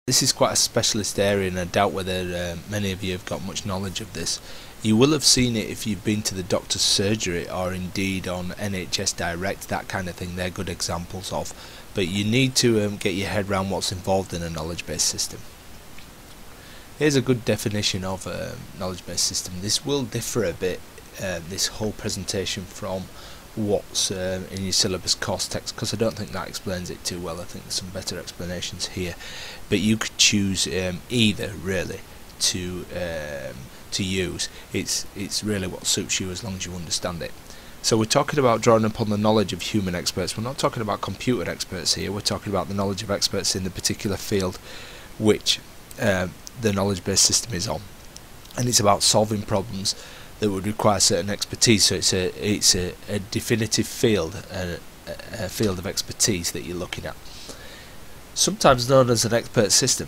This is quite a specialist area, and I doubt whether many of you have got much knowledge of this. You will have seen it if you've been to the doctor's surgery, or indeed on NHS Direct, that kind of thing. They're good examples of. But you need to get your head around what's involved in a knowledge-based system. Here's a good definition of a knowledge-based system. This will differ a bit, this whole presentation, from what's in your syllabus course text, because I don't think that explains it too well. I think there's some better explanations here, but you could choose either really to use. It's really what suits you, as long as you understand it. So we're talking about drawing upon the knowledge of human experts. We're not talking about computer experts here. We're talking about the knowledge of experts in the particular field which the knowledge-based system is on, and it's about solving problems that would require certain expertise. So it's a definitive field, a field of expertise that you're looking at. Sometimes known as an expert system,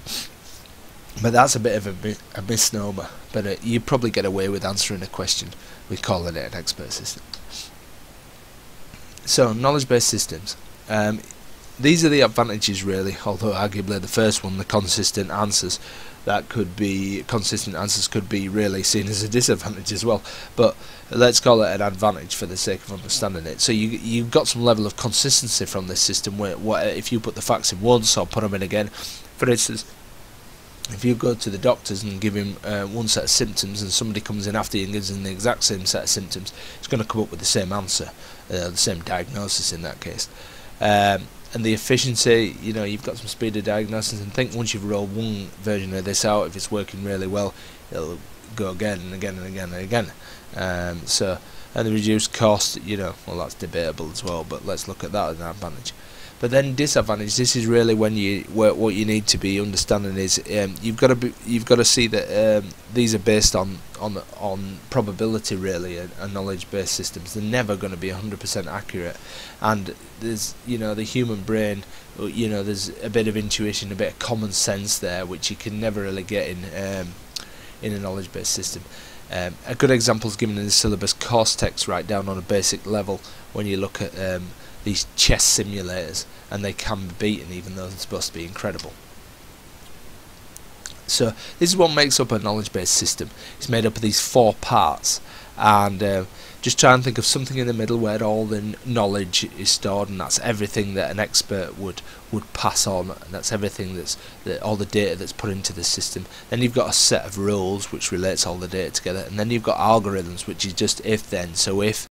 but that's a bit of a misnomer. But you probably get away with answering a question with calling it an expert system. So knowledge-based systems. These are the advantages really, although arguably the first one, the consistent answers, consistent answers could be really seen as a disadvantage as well, but let's call it an advantage for the sake of understanding it. So you've got some level of consistency from this system, where if you put the facts in once or put them in again, for instance, if you go to the doctors and give him one set of symptoms, and somebody comes in after you and gives him the exact same set of symptoms, it's going to come up with the same answer, the same diagnosis in that case. And the efficiency, you've got some speed of diagnosis, and think once you've rolled one version of this out, if it's working really well, it'll go again and again and again and again. And the reduced cost, well, that's debatable as well, but let's look at that as an advantage. But then disadvantage, this is really when what you need to be understanding is you've got to see that these are based on probability really, and knowledge-based systems. They're never going to be 100% accurate, and there's the human brain, there's a bit of intuition, a bit of common sense there, which you can never really get in a knowledge-based system. A good example is given in the syllabus course text, right down on a basic level, when you look at these chess simulators, and they can be beaten even though they're supposed to be incredible. So this is what makes up a knowledge-based system. It's made up of these 4 parts, and just try and think of something in the middle where all the knowledge is stored, and that's everything that an expert would pass on, and that's everything all the data that's put into the system. Then you've got a set of rules which relates all the data together, and then you've got algorithms, which is just if then. So if